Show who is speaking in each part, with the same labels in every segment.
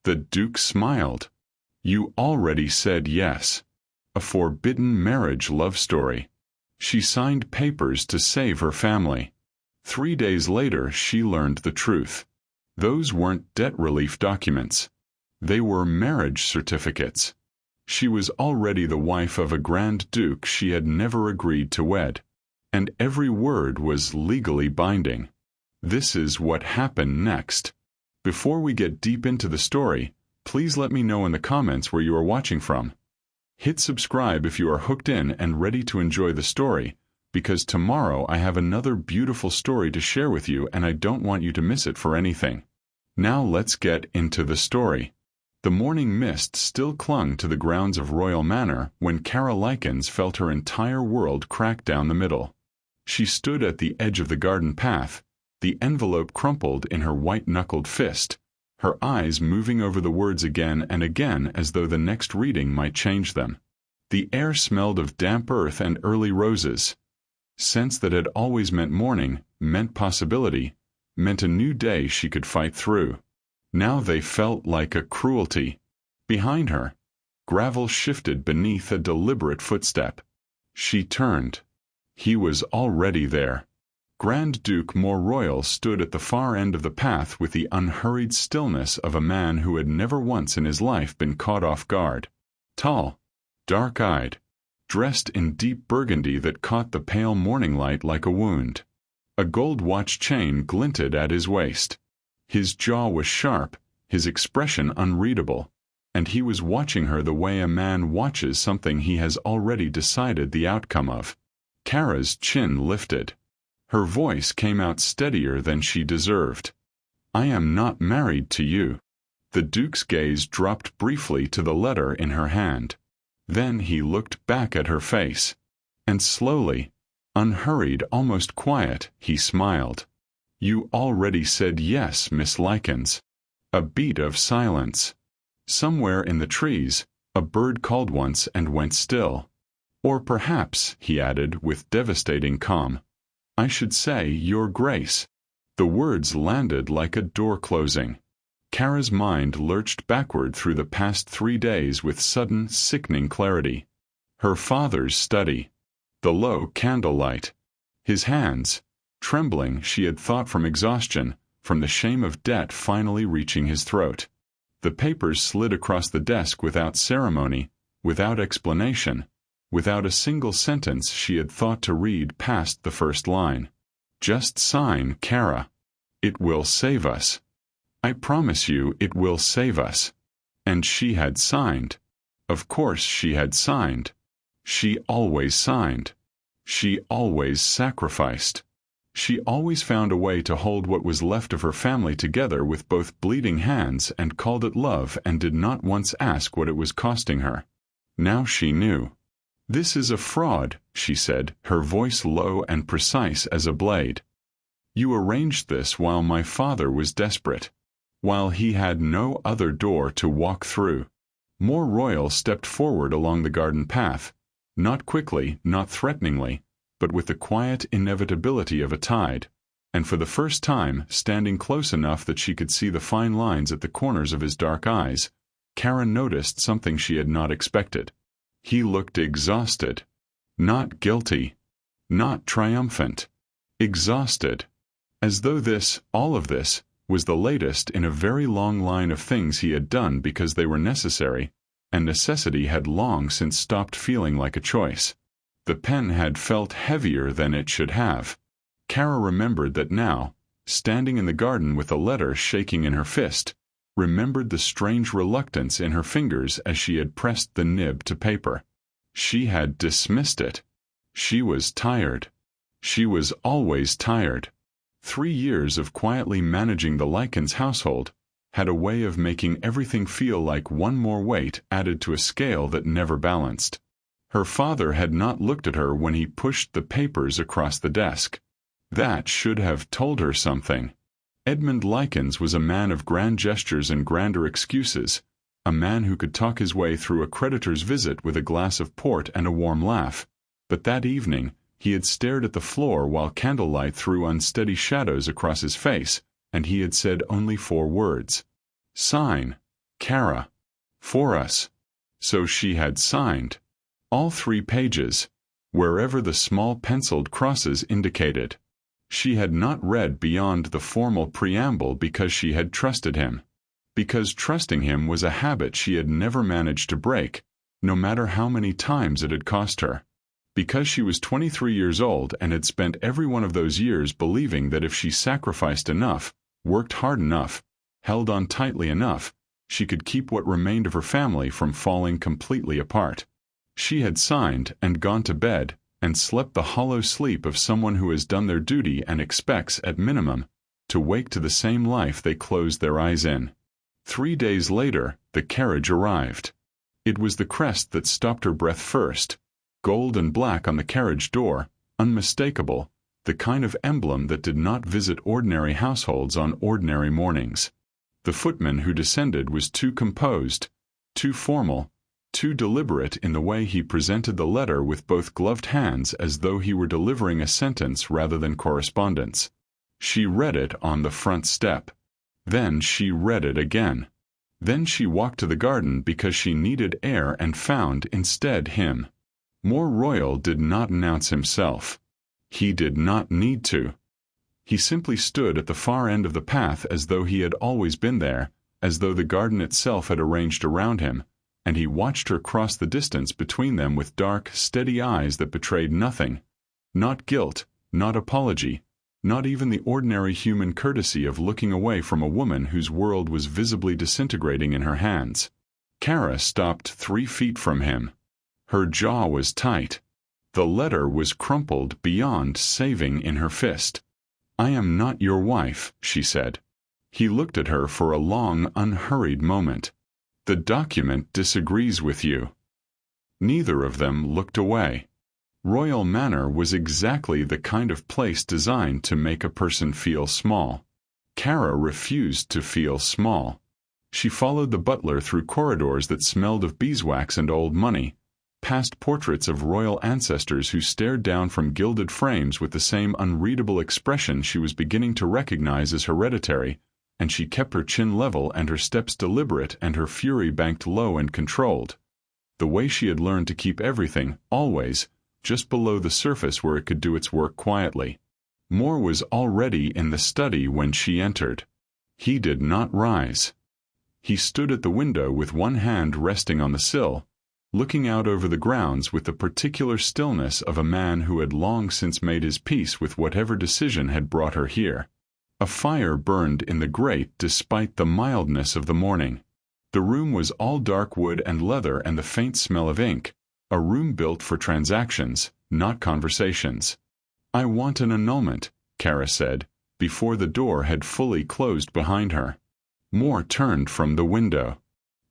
Speaker 1: The Duke smiled. You already said yes. A forbidden marriage love story. She signed papers to save her family. 3 days later, she learned the truth. Those weren't debt relief documents. They were marriage certificates. She was already the wife of a Grand Duke she had never agreed to wed. And every word was legally binding. This is what happened next. Before we get deep into the story, please let me know in the comments where you are watching from. Hit subscribe if you are hooked in and ready to enjoy the story, because tomorrow I have another beautiful story to share with you and I don't want you to miss it for anything. Now let's get into the story. The morning mist still clung to the grounds of Royal Manor when Kara Likens felt her entire world crack down the middle. She stood at the edge of the garden path, the envelope crumpled in her white-knuckled fist, her eyes moving over the words again and again as though the next reading might change them. The air smelled of damp earth and early roses. Scents that had always meant morning, meant possibility, meant a new day she could fight through. Now they felt like a cruelty. Behind her, gravel shifted beneath a deliberate footstep. She turned. He was already there. Grand Duke More Royal stood at the far end of the path with the unhurried stillness of a man who had never once in his life been caught off guard. Tall, dark-eyed, dressed in deep burgundy that caught the pale morning light like a wound. A gold watch chain glinted at his waist. His jaw was sharp, his expression unreadable, and he was watching her the way a man watches something he has already decided the outcome of. Kara's chin lifted. Her voice came out steadier than she deserved. I am not married to you. The Duke's gaze dropped briefly to the letter in her hand. Then he looked back at her face. And slowly, unhurried, almost quiet, he smiled. You already said yes, Miss Likens. A beat of silence. Somewhere in the trees, a bird called once and went still. Or perhaps, he added with devastating calm, I should say, Your Grace. The words landed like a door closing. Kara's mind lurched backward through the past 3 days with sudden, sickening clarity. Her father's study. The low candlelight. His hands, trembling, she had thought from exhaustion, from the shame of debt finally reaching his throat. The papers slid across the desk without ceremony, without explanation, without a single sentence she had thought to read past the first line. Just sign, Kara. It will save us. I promise you it will save us. And she had signed. Of course she had signed. She always signed. She always sacrificed. She always found a way to hold what was left of her family together with both bleeding hands and called it love and did not once ask what it was costing her. Now she knew. This is a fraud, she said, her voice low and precise as a blade. You arranged this while my father was desperate, while he had no other door to walk through. More Royal stepped forward along the garden path, not quickly, not threateningly, but with the quiet inevitability of a tide, and for the first time, standing close enough that she could see the fine lines at the corners of his dark eyes, Kara noticed something she had not expected. He looked exhausted. Not guilty. Not triumphant. Exhausted. As though this, all of this, was the latest in a very long line of things he had done because they were necessary, and necessity had long since stopped feeling like a choice. The pen had felt heavier than it should have. Kara remembered that now, standing in the garden with the letter shaking in her fist, remembered the strange reluctance in her fingers as she had pressed the nib to paper. She had dismissed it. She was tired. She was always tired. 3 years of quietly managing the Likens household had a way of making everything feel like one more weight added to a scale that never balanced. Her father had not looked at her when he pushed the papers across the desk. That should have told her something. Edmund Likens was a man of grand gestures and grander excuses, a man who could talk his way through a creditor's visit with a glass of port and a warm laugh. But that evening, he had stared at the floor while candlelight threw unsteady shadows across his face, and he had said only 4 words. Sign, Kara. For us. So she had signed. All 3 pages, wherever the small penciled crosses indicated. She had not read beyond the formal preamble because she had trusted him. Because trusting him was a habit she had never managed to break, no matter how many times it had cost her. Because she was 23 years old and had spent every one of those years believing that if she sacrificed enough, worked hard enough, held on tightly enough, she could keep what remained of her family from falling completely apart. She had signed and gone to bed and slept the hollow sleep of someone who has done their duty and expects, at minimum, to wake to the same life they closed their eyes in. 3 days later, the carriage arrived. It was the crest that stopped her breath first, gold and black on the carriage door, unmistakable, the kind of emblem that did not visit ordinary households on ordinary mornings. The footman who descended was too composed, too formal, too deliberate in the way he presented the letter with both gloved hands as though he were delivering a sentence rather than correspondence. She read it on the front step. Then she read it again. Then she walked to the garden because she needed air and found instead him. More Royal did not announce himself. He did not need to. He simply stood at the far end of the path as though he had always been there, as though the garden itself had arranged around him, and he watched her cross the distance between them with dark, steady eyes that betrayed nothing. Not guilt, not apology, not even the ordinary human courtesy of looking away from a woman whose world was visibly disintegrating in her hands. Kara stopped 3 feet from him. Her jaw was tight. The letter was crumpled beyond saving in her fist. "I am not your wife," she said. He looked at her for a long, unhurried moment. "The document disagrees with you." Neither of them looked away. Royal Manor was exactly the kind of place designed to make a person feel small. Kara refused to feel small. She followed the butler through corridors that smelled of beeswax and old money, past portraits of royal ancestors who stared down from gilded frames with the same unreadable expression she was beginning to recognize as hereditary, and she kept her chin level and her steps deliberate and her fury banked low and controlled. The way she had learned to keep everything, always, just below the surface where it could do its work quietly. Moore was already in the study when she entered. He did not rise. He stood at the window with one hand resting on the sill, looking out over the grounds with the particular stillness of a man who had long since made his peace with whatever decision had brought her here. A fire burned in the grate despite the mildness of the morning. The room was all dark wood and leather and the faint smell of ink, a room built for transactions, not conversations. "I want an annulment," Kara said, before the door had fully closed behind her. Moore turned from the window.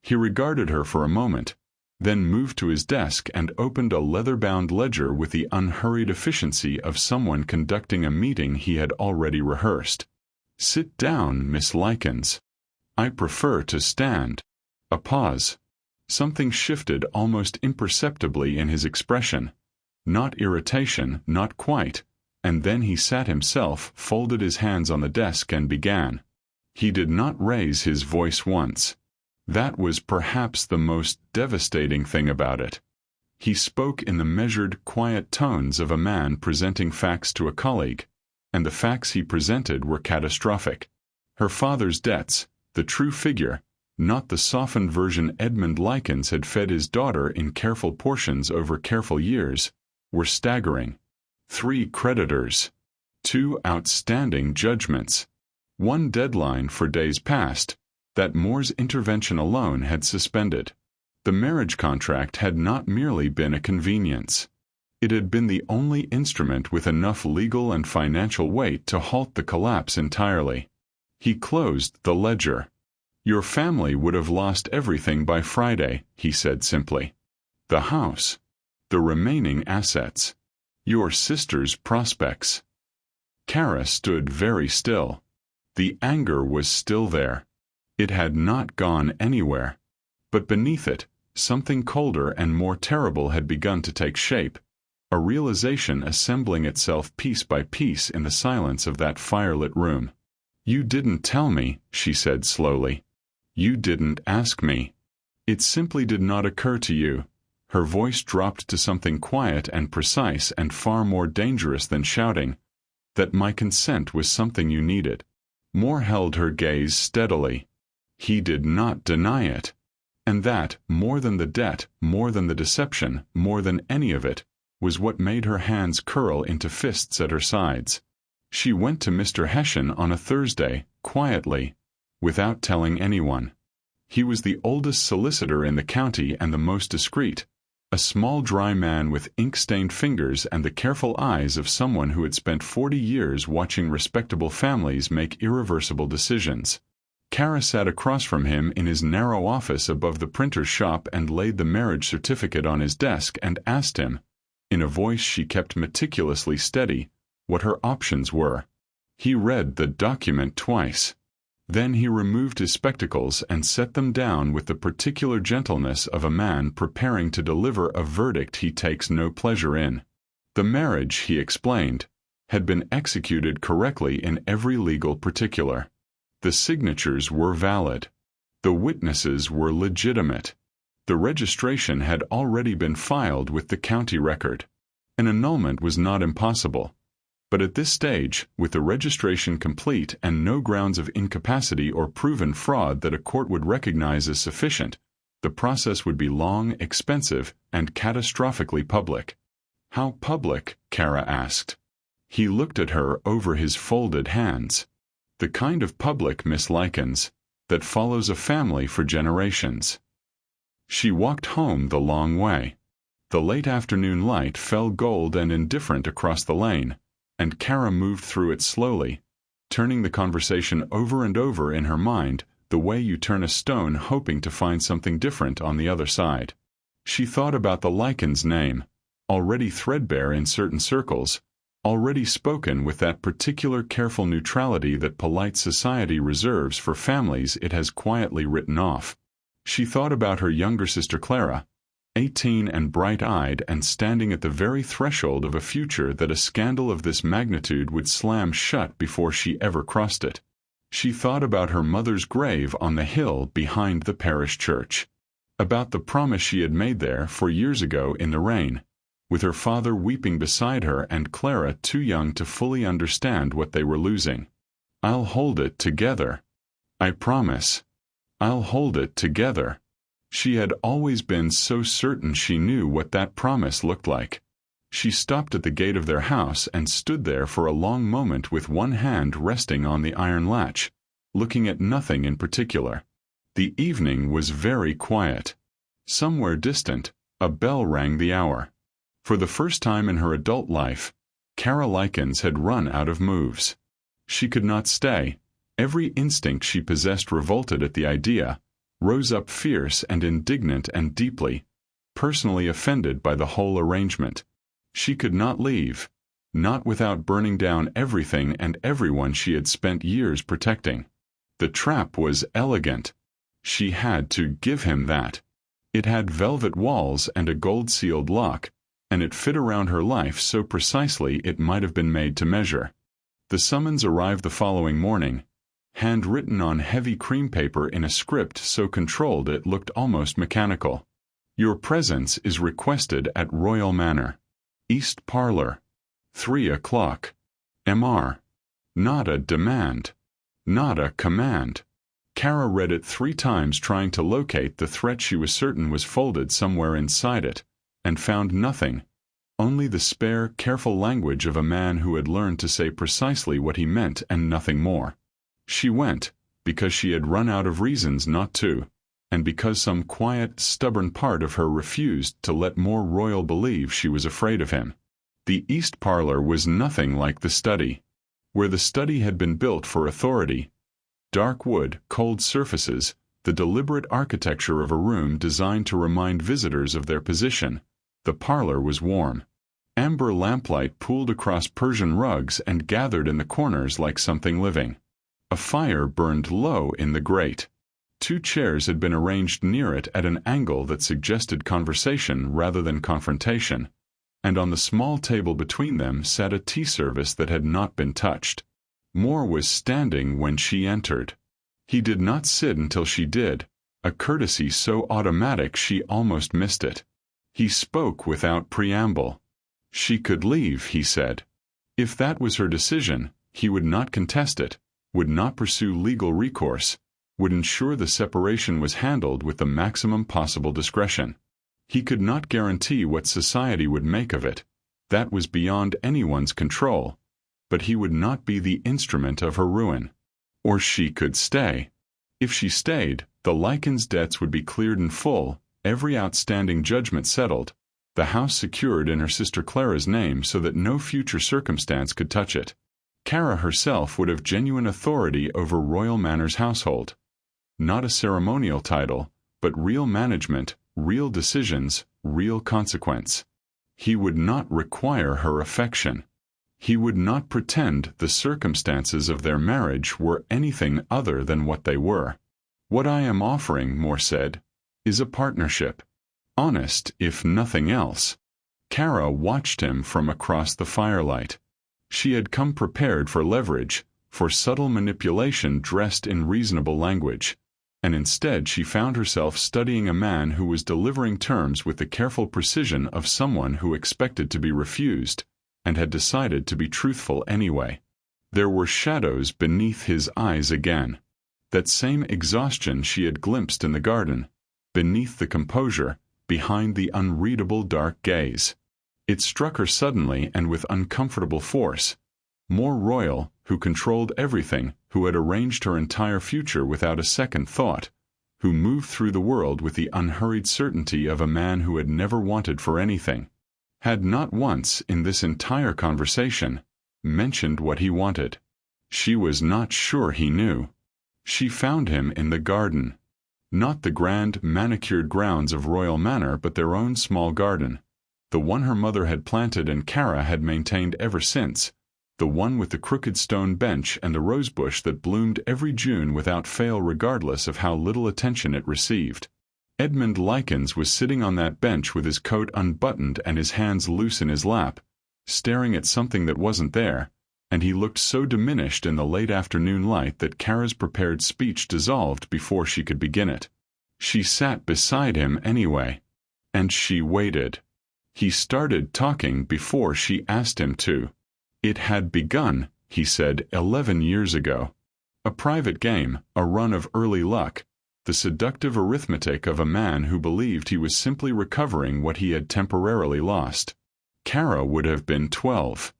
Speaker 1: He regarded her for a moment, then moved to his desk and opened a leather-bound ledger with the unhurried efficiency of someone conducting a meeting he had already rehearsed. "Sit down, Miss Likens." "I prefer to stand." A pause. Something shifted almost imperceptibly in his expression. Not irritation, not quite, and then he sat himself, folded his hands on the desk and began. He did not raise his voice once. That was perhaps the most devastating thing about it. He spoke in the measured, quiet tones of a man presenting facts to a colleague, and the facts he presented were catastrophic. Her father's debts, the true figure, not the softened version Edmund Likens had fed his daughter in careful portions over careful years, were staggering. 3 creditors. 2 outstanding judgments. 1 deadline for days past, that Moore's intervention alone had suspended. The marriage contract had not merely been a convenience. It had been the only instrument with enough legal and financial weight to halt the collapse entirely. He closed the ledger. "Your family would have lost everything by Friday," he said simply. "The house. The remaining assets. Your sister's prospects." Kara stood very still. The anger was still there. It had not gone anywhere. But beneath it, something colder and more terrible had begun to take shape, a realization assembling itself piece by piece in the silence of that firelit room. "You didn't tell me," she said slowly. You didn't ask me. It simply did not occur to you. Her voice dropped to something quiet and precise and far more dangerous than shouting, that my consent was something you needed. Moore held her gaze steadily. He did not deny it. And that, more than the debt, more than the deception, more than any of it, was what made her hands curl into fists at her sides. She went to Mr. Hession on a Thursday, quietly, without telling anyone. He was the oldest solicitor in the county and the most discreet, a small dry man with ink-stained fingers and the careful eyes of someone who had spent 40 years watching respectable families make irreversible decisions. Kara sat across from him in his narrow office above the printer's shop and laid the marriage certificate on his desk and asked him, in a voice she kept meticulously steady, what her options were. He read the document twice. Then he removed his spectacles and set them down with the particular gentleness of a man preparing to deliver a verdict he takes no pleasure in. The marriage, he explained, had been executed correctly in every legal particular. The signatures were valid. The witnesses were legitimate. The registration had already been filed with the county record. An annulment was not impossible. But at this stage, with the registration complete and no grounds of incapacity or proven fraud that a court would recognize as sufficient, the process would be long, expensive, and catastrophically public. How public? Kara asked. He looked at her over his folded hands. The kind of public, Miss Likens, that follows a family for generations. She walked home the long way. The late afternoon light fell gold and indifferent across the lane, and Kara moved through it slowly, turning the conversation over and over in her mind the way you turn a stone hoping to find something different on the other side. She thought about the Likens name, already threadbare in certain circles, already spoken with that particular careful neutrality that polite society reserves for families it has quietly written off. She thought about her younger sister Clara, 18 and bright-eyed and standing at the very threshold of a future that a scandal of this magnitude would slam shut before she ever crossed it. She thought about her mother's grave on the hill behind the parish church, about the promise she had made there 4 years ago in the rain, with her father weeping beside her and Clara too young to fully understand what they were losing. I'll hold it together. I promise. I'll hold it together. She had always been so certain she knew what that promise looked like. She stopped at the gate of their house and stood there for a long moment with one hand resting on the iron latch, looking at nothing in particular. The evening was very quiet. Somewhere distant, a bell rang the hour. For the first time in her adult life, Kara Likens had run out of moves. She could not stay. Every instinct she possessed revolted at the idea, rose up fierce and indignant and deeply, personally offended by the whole arrangement. She could not leave, not without burning down everything and everyone she had spent years protecting. The trap was elegant. She had to give him that. It had velvet walls and a gold-sealed lock, and it fit around her life so precisely it might have been made to measure. The summons arrived the following morning, handwritten on heavy cream paper in a script so controlled it looked almost mechanical. Your presence is requested at Royal Manor, East Parlor, 3 o'clock. Mr. Not a demand. Not a command. Kara read it 3 times trying to locate the threat she was certain was folded somewhere inside it, and found nothing, only the spare, careful language of a man who had learned to say precisely what he meant and nothing more. She went, because she had run out of reasons not to, and because some quiet, stubborn part of her refused to let Moore Royal believe she was afraid of him. The East Parlor was nothing like the study. Where the study had been built for authority, dark wood, cold surfaces, the deliberate architecture of a room designed to remind visitors of their position, the parlor was warm. Amber lamplight pooled across Persian rugs and gathered in the corners like something living. A fire burned low in the grate. 2 chairs had been arranged near it at an angle that suggested conversation rather than confrontation, and on the small table between them sat a tea service that had not been touched. Moore was standing when she entered. He did not sit until she did, a courtesy so automatic she almost missed it. He spoke without preamble. She could leave, he said. If that was her decision, he would not contest it, would not pursue legal recourse, would ensure the separation was handled with the maximum possible discretion. He could not guarantee what society would make of it. That was beyond anyone's control. But he would not be the instrument of her ruin. Or she could stay. If she stayed, the Likens' debts would be cleared in full, every outstanding judgment settled, the house secured in her sister Clara's name so that no future circumstance could touch it. Kara herself would have genuine authority over Royal Manor's household. Not a ceremonial title, but real management, real decisions, real consequence. He would not require her affection. He would not pretend the circumstances of their marriage were anything other than what they were. What I am offering, Moore said, is a partnership. Honest, if nothing else. Kara watched him from across the firelight. She had come prepared for leverage, for subtle manipulation dressed in reasonable language, and instead she found herself studying a man who was delivering terms with the careful precision of someone who expected to be refused, and had decided to be truthful anyway. There were shadows beneath his eyes again. That same exhaustion she had glimpsed in the garden, beneath the composure, behind the unreadable dark gaze. It struck her suddenly and with uncomfortable force. More royal, who controlled everything, who had arranged her entire future without a second thought, who moved through the world with the unhurried certainty of a man who had never wanted for anything, had not once, in this entire conversation, mentioned what he wanted. She was not sure he knew. She found him in the garden. Not the grand, manicured grounds of Royal Manor, but their own small garden. The one her mother had planted and Kara had maintained ever since. The one with the crooked stone bench and the rosebush that bloomed every June without fail regardless of how little attention it received. Edmund Likens was sitting on that bench with his coat unbuttoned and his hands loose in his lap, staring at something that wasn't there, and he looked so diminished in the late afternoon light that Kara's prepared speech dissolved before she could begin it. She sat beside him anyway. And she waited. He started talking before she asked him to. It had begun, he said, 11 years ago. A private game, a run of early luck, the seductive arithmetic of a man who believed he was simply recovering what he had temporarily lost. Kara would have been 12.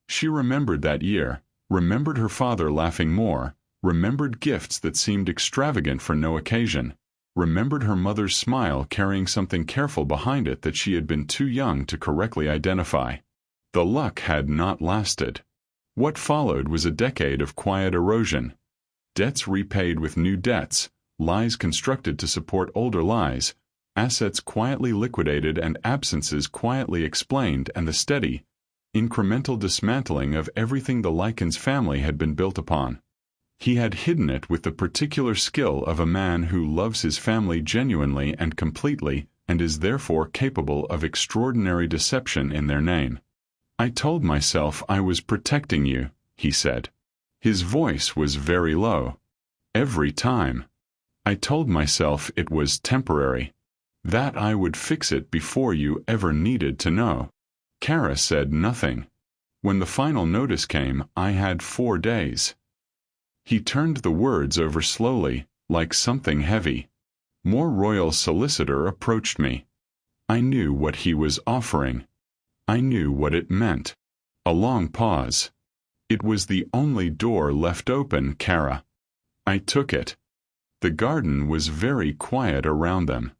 Speaker 1: She remembered that year, remembered her father laughing more, remembered gifts that seemed extravagant for no occasion, remembered her mother's smile carrying something careful behind it that she had been too young to correctly identify. The luck had not lasted. What followed was a decade of quiet erosion. Debts repaid with new debts, lies constructed to support older lies, assets quietly liquidated and absences quietly explained, and the steady, incremental dismantling of everything the Likens family had been built upon. He had hidden it with the particular skill of a man who loves his family genuinely and completely and is therefore capable of extraordinary deception in their name. I told myself I was protecting you, he said. His voice was very low. Every time. I told myself it was temporary. That I would fix it before you ever needed to know. Kara said nothing. When the final notice came, I had 4 days. He turned the words over slowly, like something heavy. More royal solicitor approached me. I knew what he was offering. I knew what it meant. A long pause. It was the only door left open, Kara. I took it. The garden was very quiet around them.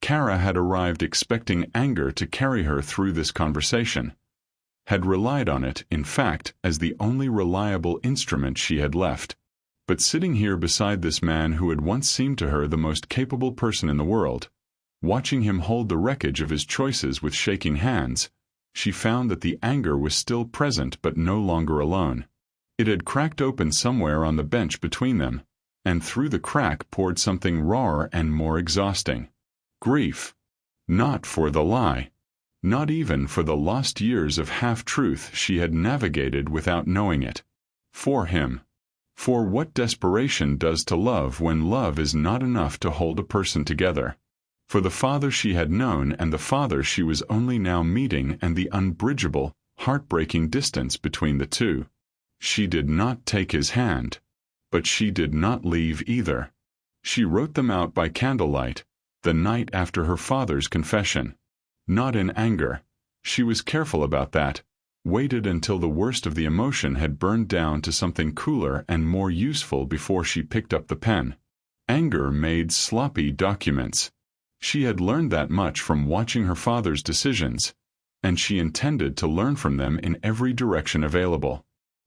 Speaker 1: Kara had arrived expecting anger to carry her through this conversation. Had relied on it, in fact, as the only reliable instrument she had left. But sitting here beside this man who had once seemed to her the most capable person in the world, watching him hold the wreckage of his choices with shaking hands, she found that the anger was still present but no longer alone. It had cracked open somewhere on the bench between them, and through the crack poured something rawer and more exhausting. Grief. Not for the lie. Not even for the lost years of half-truth she had navigated without knowing it. For him. For what desperation does to love when love is not enough to hold a person together? For the father she had known and the father she was only now meeting and the unbridgeable, heartbreaking distance between the two. She did not take his hand. But she did not leave either. She wrote them out by candlelight, the night after her father's confession. Not in anger. She was careful about that, waited until the worst of the emotion had burned down to something cooler and more useful before she picked up the pen. Anger made sloppy documents. She had learned that much from watching her father's decisions, and she intended to learn from them in every direction available.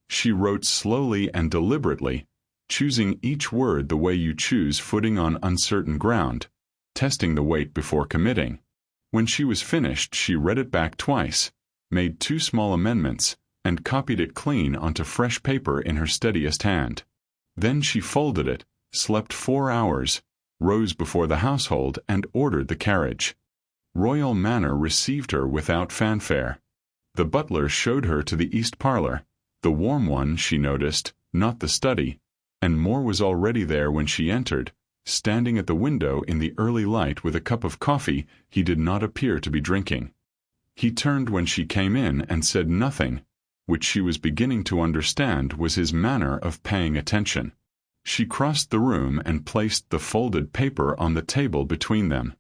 Speaker 1: She wrote slowly and deliberately, choosing each word the way you choose footing on uncertain ground, testing the weight before committing. When she was finished, she read it back twice, made 2 small amendments, and copied it clean onto fresh paper in her steadiest hand. Then she folded it, slept 4 hours, rose before the household, and ordered the carriage. Royal Manor received her without fanfare. The butler showed her to the east parlor, the warm one, she noticed, not the study, and Moore was already there when she entered, standing at the window in the early light with a cup of coffee he did not appear to be drinking. He turned when she came in and said nothing, which she was beginning to understand was his manner of paying attention. She crossed the room and placed the folded paper on the table between them.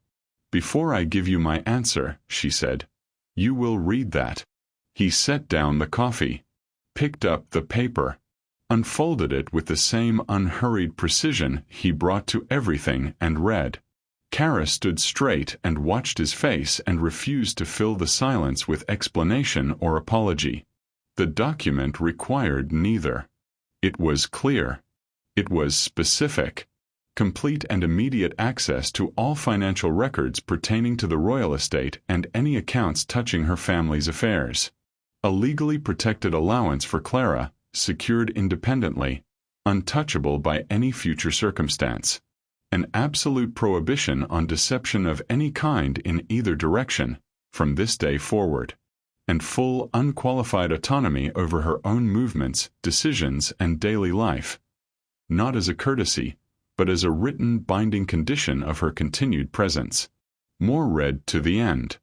Speaker 1: "Before I give you my answer," she said, "you will read that." He set down the coffee, picked up the paper, unfolded it with the same unhurried precision he brought to everything, and read. Kara stood straight and watched his face and refused to fill the silence with explanation or apology. The document required neither. It was clear. It was specific. Complete and immediate access to all financial records pertaining to the royal estate and any accounts touching her family's affairs. A legally protected allowance for Clara, secured independently, untouchable by any future circumstance. An absolute prohibition on deception of any kind in either direction, from this day forward. And full unqualified autonomy over her own movements, decisions, and daily life. Not as a courtesy, but as a written binding condition of her continued presence. Moore read to the end.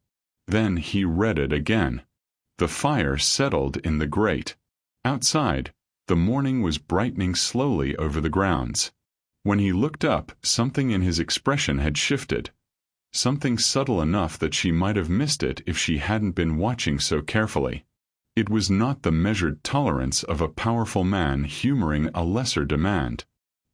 Speaker 1: Then he read it again. The fire settled in the grate. Outside, the morning was brightening slowly over the grounds. When he looked up, something in his expression had shifted. Something subtle enough that she might have missed it if she hadn't been watching so carefully. It was not the measured tolerance of a powerful man humoring a lesser demand.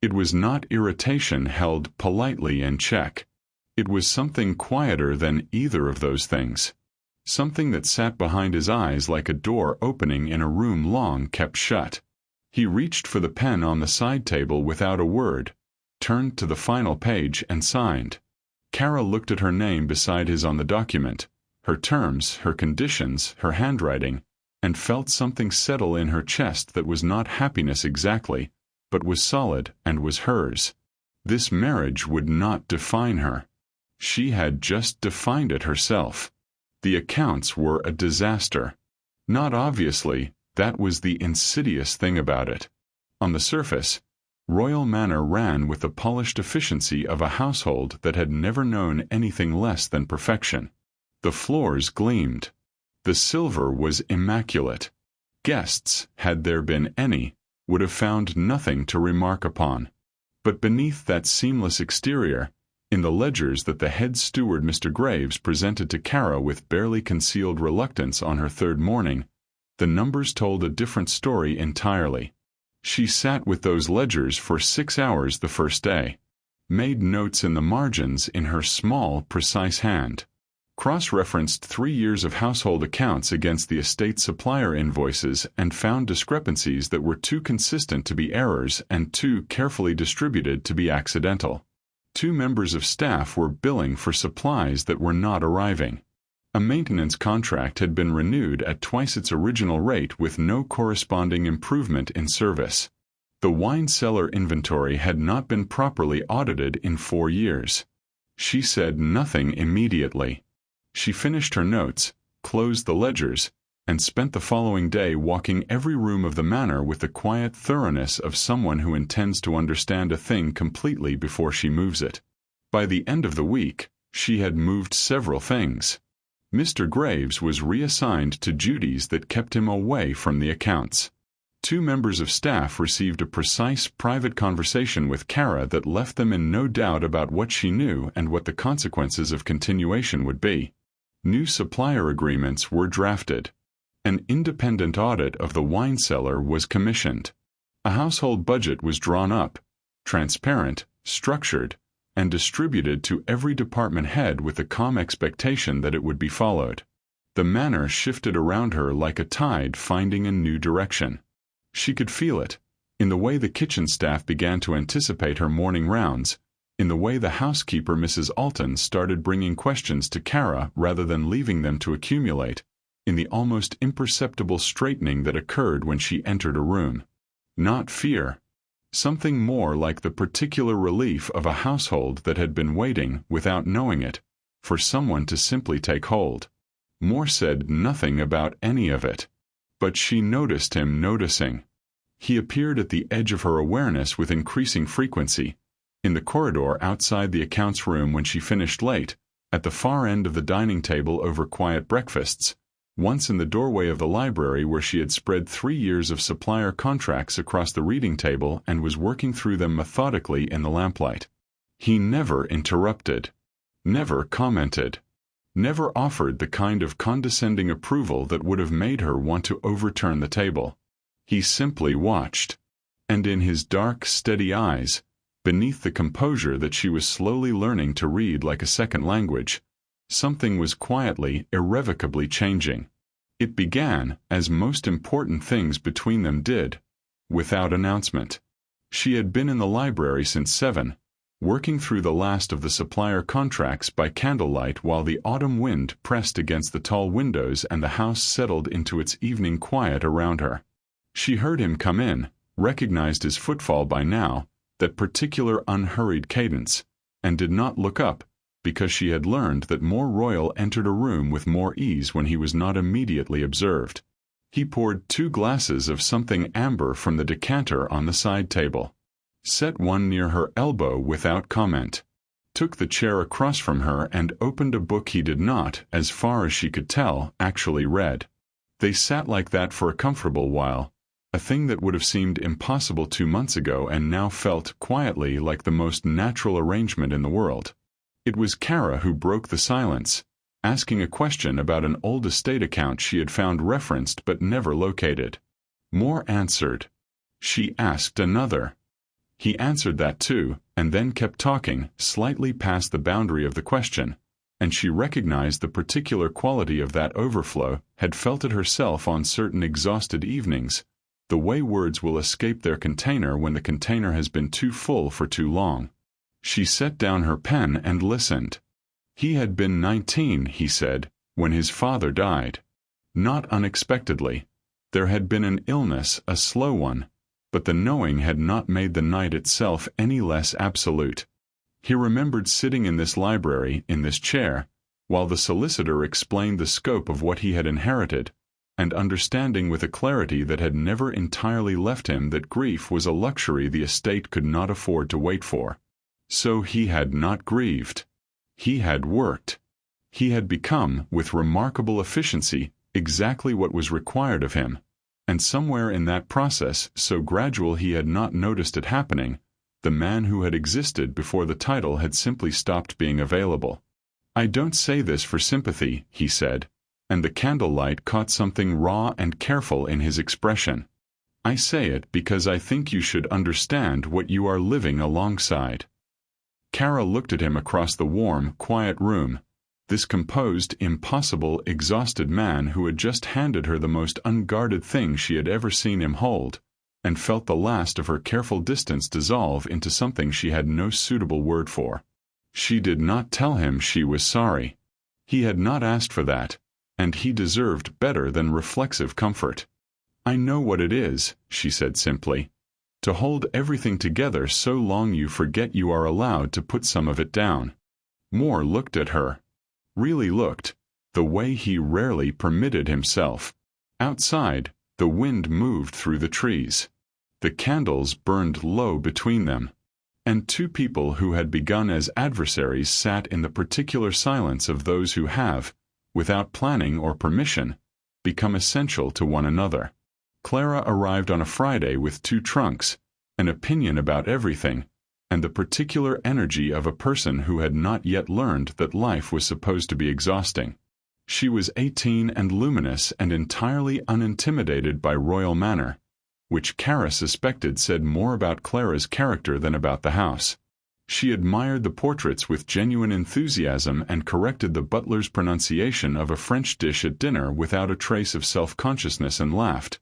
Speaker 1: It was not irritation held politely in check. It was something quieter than either of those things. Something that sat behind his eyes like a door opening in a room long kept shut. He reached for the pen on the side table without a word, turned to the final page and signed. Kara looked at her name beside his on the document, her terms, her conditions, her handwriting, and felt something settle in her chest that was not happiness exactly, but was solid and was hers. This marriage would not define her. She had just defined it herself. The accounts were a disaster. Not obviously, that was the insidious thing about it. On the surface, Royal Manor ran with the polished efficiency of a household that had never known anything less than perfection. The floors gleamed. The silver was immaculate. Guests, had there been any, would have found nothing to remark upon. But beneath that seamless exterior, in the ledgers that the head steward Mr. Graves presented to Kara with barely concealed reluctance on her third morning, the numbers told a different story entirely. She sat with those ledgers for 6 hours the first day, made notes in the margins in her small, precise hand, cross-referenced 3 years of household accounts against the estate supplier invoices and found discrepancies that were too consistent to be errors and too carefully distributed to be accidental. 2 members of staff were billing for supplies that were not arriving. A maintenance contract had been renewed at twice its original rate with no corresponding improvement in service. The wine cellar inventory had not been properly audited in 4 years. She said nothing immediately. She finished her notes, closed the ledgers, and spent the following day walking every room of the manor with the quiet thoroughness of someone who intends to understand a thing completely before she moves it. By the end of the week, she had moved several things. Mr. Graves was reassigned to duties that kept him away from the accounts. 2 members of staff received a precise private conversation with Kara that left them in no doubt about what she knew and what the consequences of continuation would be. New supplier agreements were drafted. An independent audit of the wine cellar was commissioned. A household budget was drawn up, transparent, structured, and distributed to every department head with the calm expectation that it would be followed. The manor shifted around her like a tide finding a new direction. She could feel it, in the way the kitchen staff began to anticipate her morning rounds, in the way the housekeeper Mrs. Alton started bringing questions to Kara rather than leaving them to accumulate, in the almost imperceptible straightening that occurred when she entered a room. Not fear. Something more like the particular relief of a household that had been waiting, without knowing it, for someone to simply take hold. Moore said nothing about any of it. But she noticed him noticing. He appeared at the edge of her awareness with increasing frequency, in the corridor outside the accounts room when she finished late, at the far end of the dining table over quiet breakfasts, once in the doorway of the library where she had spread 3 years of supplier contracts across the reading table and was working through them methodically in the lamplight. He never interrupted, never commented, never offered the kind of condescending approval that would have made her want to overturn the table. He simply watched. And in his dark, steady eyes, beneath the composure that she was slowly learning to read like a second language, something was quietly, irrevocably changing. It began, as most important things between them did, without announcement. She had been in the library since 7, working through the last of the supplier contracts by candlelight while the autumn wind pressed against the tall windows and the house settled into its evening quiet around her. She heard him come in, recognized his footfall by now, that particular unhurried cadence, and did not look up, because she had learned that Moore Royal entered a room with more ease when he was not immediately observed. He poured 2 glasses of something amber from the decanter on the side table, set one near her elbow without comment, took the chair across from her and opened a book he did not, as far as she could tell, actually read. They sat like that for a comfortable while, a thing that would have seemed impossible 2 months ago and now felt, quietly, like the most natural arrangement in the world. It was Kara who broke the silence, asking a question about an old estate account she had found referenced but never located. Moore answered. She asked another. He answered that too, and then kept talking, slightly past the boundary of the question, and she recognized the particular quality of that overflow, had felt it herself on certain exhausted evenings, the way words will escape their container when the container has been too full for too long. She set down her pen and listened. He had been 19, he said, when his father died. Not unexpectedly. There had been an illness, a slow one, but the knowing had not made the night itself any less absolute. He remembered sitting in this library, in this chair, while the solicitor explained the scope of what he had inherited, and understanding with a clarity that had never entirely left him that grief was a luxury the estate could not afford to wait for. So he had not grieved. He had worked. He had become, with remarkable efficiency, exactly what was required of him, and somewhere in that process, so gradual he had not noticed it happening, the man who had existed before the title had simply stopped being available. I don't say this for sympathy, he said, and the candlelight caught something raw and careful in his expression. I say it because I think you should understand what you are living alongside. Kara looked at him across the warm, quiet room, this composed, impossible, exhausted man who had just handed her the most unguarded thing she had ever seen him hold, and felt the last of her careful distance dissolve into something she had no suitable word for. She did not tell him she was sorry. He had not asked for that, and he deserved better than reflexive comfort. I know what it is, she said simply, to hold everything together so long you forget you are allowed to put some of it down. Moore looked at her. Really looked, the way he rarely permitted himself. Outside, the wind moved through the trees. The candles burned low between them, and two people who had begun as adversaries sat in the particular silence of those who have, without planning or permission, become essential to one another. Clara arrived on a Friday with 2 trunks, an opinion about everything, and the particular energy of a person who had not yet learned that life was supposed to be exhausting. She was 18 and luminous and entirely unintimidated by royal manner, which Kara suspected said more about Clara's character than about the house. She admired the portraits with genuine enthusiasm and corrected the butler's pronunciation of a French dish at dinner without a trace of self-consciousness and laughed,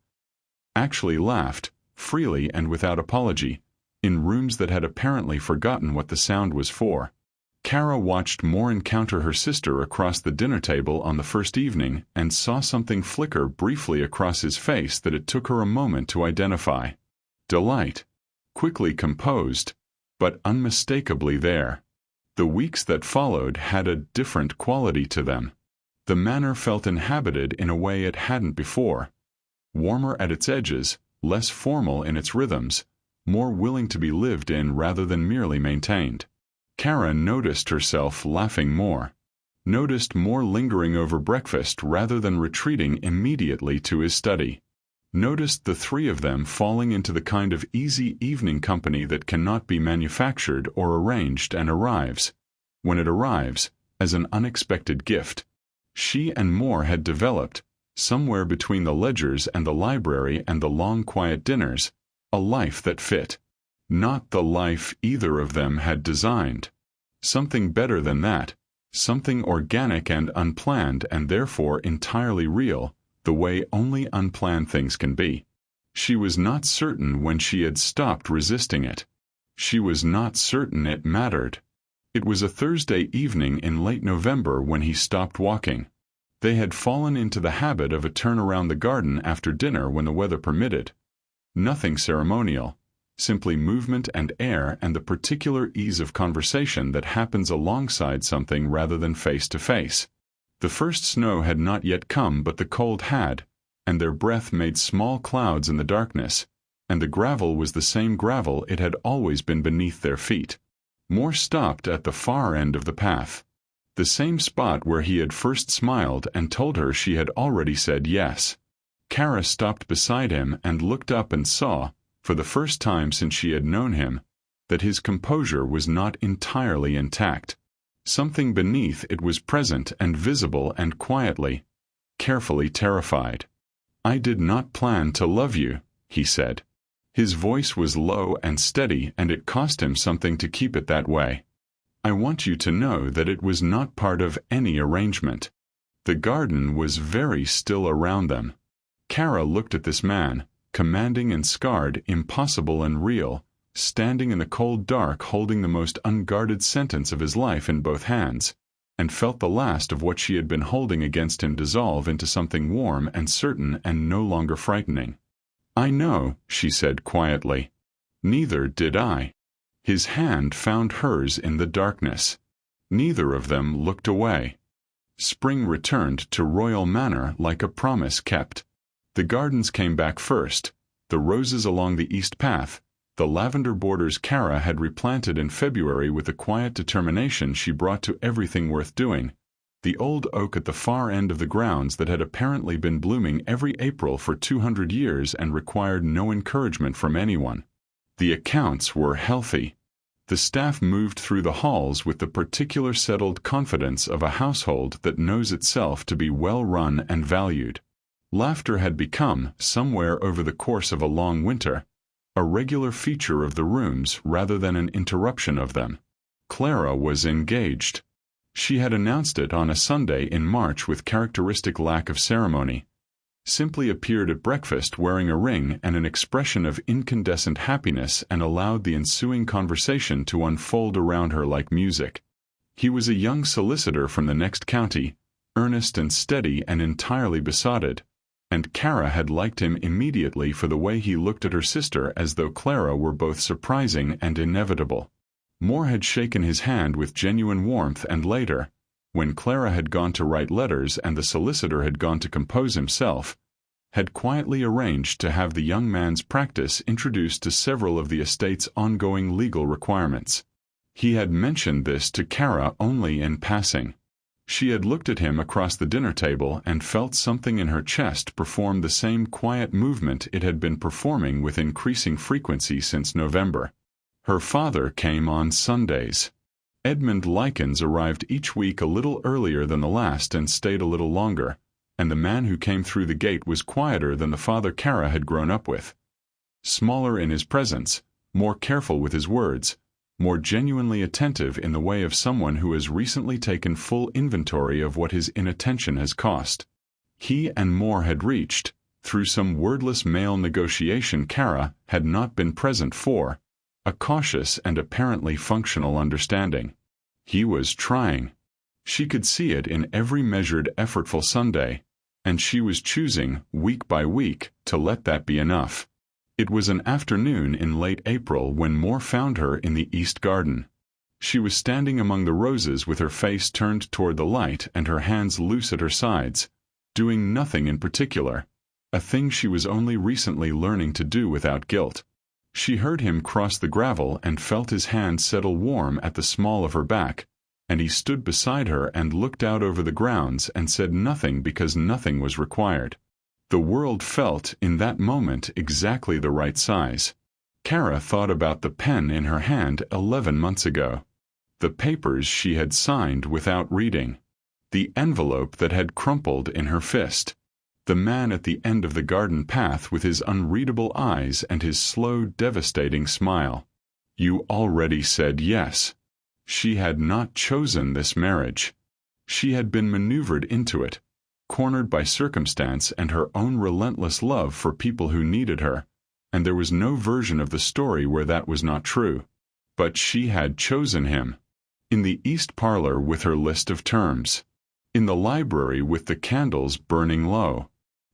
Speaker 1: freely and without apology, in rooms that had apparently forgotten what the sound was for. Kara watched Moore encounter her sister across the dinner table on the first evening and saw something flicker briefly across his face that it took her a moment to identify. Delight. Quickly composed, but unmistakably there. The weeks that followed had a different quality to them. The manor felt inhabited in a way it hadn't before. Warmer at its edges, less formal in its rhythms, more willing to be lived in rather than merely maintained. Kara noticed herself laughing more. Noticed Moore lingering over breakfast rather than retreating immediately to his study. Noticed the 3 of them falling into the kind of easy evening company that cannot be manufactured or arranged and arrives, when it arrives, as an unexpected gift. She and Moore had developed, somewhere between the ledgers and the library and the long quiet dinners, a life that fit. Not the life either of them had designed. Something better than that, something organic and unplanned and therefore entirely real, the way only unplanned things can be. She was not certain when she had stopped resisting it. She was not certain it mattered. It was a Thursday evening in late November when he stopped walking. They had fallen into the habit of a turn around the garden after dinner when the weather permitted. Nothing ceremonial. Simply movement and air and the particular ease of conversation that happens alongside something rather than face to face. The first snow had not yet come, but the cold had, and their breath made small clouds in the darkness, and the gravel was the same gravel it had always been beneath their feet. Moore stopped at the far end of the path, the same spot where he had first smiled and told her she had already said yes. Kara stopped beside him and looked up and saw, for the first time since she had known him, that his composure was not entirely intact. Something beneath it was present and visible and quietly, carefully terrified. "I did not plan to love you," he said. His voice was low and steady, and it cost him something to keep it that way. "I want you to know that it was not part of any arrangement." The garden was very still around them. Kara looked at this man, commanding and scarred, impossible and real, standing in the cold dark holding the most unguarded sentence of his life in both hands, and felt the last of what she had been holding against him dissolve into something warm and certain and no longer frightening. "I know," she said quietly. "Neither did I." His hand found hers in the darkness. Neither of them looked away. Spring returned to Royal Manor like a promise kept. The gardens came back first, the roses along the east path, the lavender borders Kara had replanted in February with the quiet determination she brought to everything worth doing, the old oak at the far end of the grounds that had apparently been blooming every April for 200 years and required no encouragement from anyone. The accounts were healthy. The staff moved through the halls with the particular settled confidence of a household that knows itself to be well run and valued. Laughter had become, somewhere over the course of a long winter, a regular feature of the rooms rather than an interruption of them. Clara was engaged. She had announced it on a Sunday in March with characteristic lack of ceremony, simply appeared at breakfast wearing a ring and an expression of incandescent happiness and allowed the ensuing conversation to unfold around her like music. He was a young solicitor from the next county, earnest and steady and entirely besotted, and Kara had liked him immediately for the way he looked at her sister as though Clara were both surprising and inevitable. Moore had shaken his hand with genuine warmth and later, when Clara had gone to write letters and the solicitor had gone to compose himself, had quietly arranged to have the young man's practice introduced to several of the estate's ongoing legal requirements. He had mentioned this to Kara only in passing. She had looked at him across the dinner table and felt something in her chest perform the same quiet movement it had been performing with increasing frequency since November. Her father came on Sundays. Edmund Likens arrived each week a little earlier than the last and stayed a little longer, and the man who came through the gate was quieter than the father Kara had grown up with. Smaller in his presence, more careful with his words, more genuinely attentive in the way of someone who has recently taken full inventory of what his inattention has cost. He and more had reached, through some wordless male negotiation Kara had not been present for, a cautious and apparently functional understanding. He was trying. She could see it in every measured, effortful Sunday, and she was choosing, week by week, to let that be enough. It was an afternoon in late April when Moore found her in the East Garden. She was standing among the roses with her face turned toward the light and her hands loose at her sides, doing nothing in particular, a thing she was only recently learning to do without guilt. She heard him cross the gravel and felt his hand settle warm at the small of her back, and he stood beside her and looked out over the grounds and said nothing because nothing was required. The world felt, in that moment, exactly the right size. Kara thought about the pen in her hand 11 months ago. The papers she had signed without reading. The envelope that had crumpled in her fist. The man at the end of the garden path with his unreadable eyes and his slow, devastating smile. You already said yes. She had not chosen this marriage. She had been maneuvered into it, cornered by circumstance and her own relentless love for people who needed her, and there was no version of the story where that was not true. But she had chosen him. In the East Parlor with her list of terms. In the library with the candles burning low.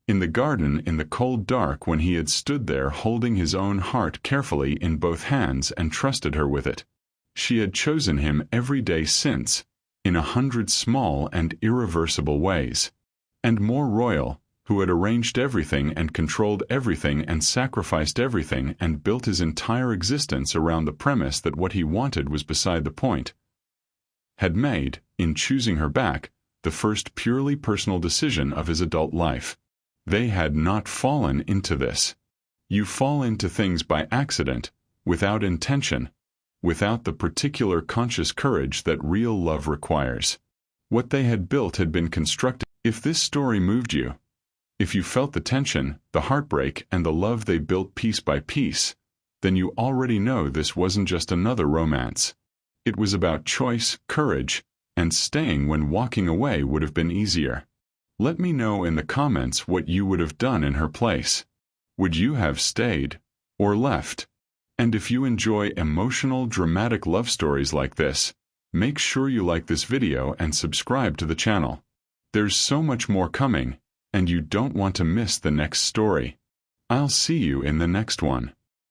Speaker 1: In the garden in the cold dark when he had stood there holding his own heart carefully in both hands and trusted her with it. She had chosen him every day since, in 100 small and irreversible ways. And Moore Royal, who had arranged everything and controlled everything and sacrificed everything and built his entire existence around the premise that what he wanted was beside the point, had made, in choosing her back, the first purely personal decision of his adult life. They had not fallen into this. You fall into things by accident, without intention, without the particular conscious courage that real love requires. What they had built had been constructed. If this story moved you, if you felt the tension, the heartbreak, and the love they built piece by piece, then you already know this wasn't just another romance. It was about choice, courage, and staying when walking away would have been easier. Let me know in the comments what you would have done in her place. Would you have stayed, or left? And if you enjoy emotional, dramatic love stories like this, make sure you like this video and subscribe to the channel. There's so much more coming, and you don't want to miss the next story. I'll see you in the next one.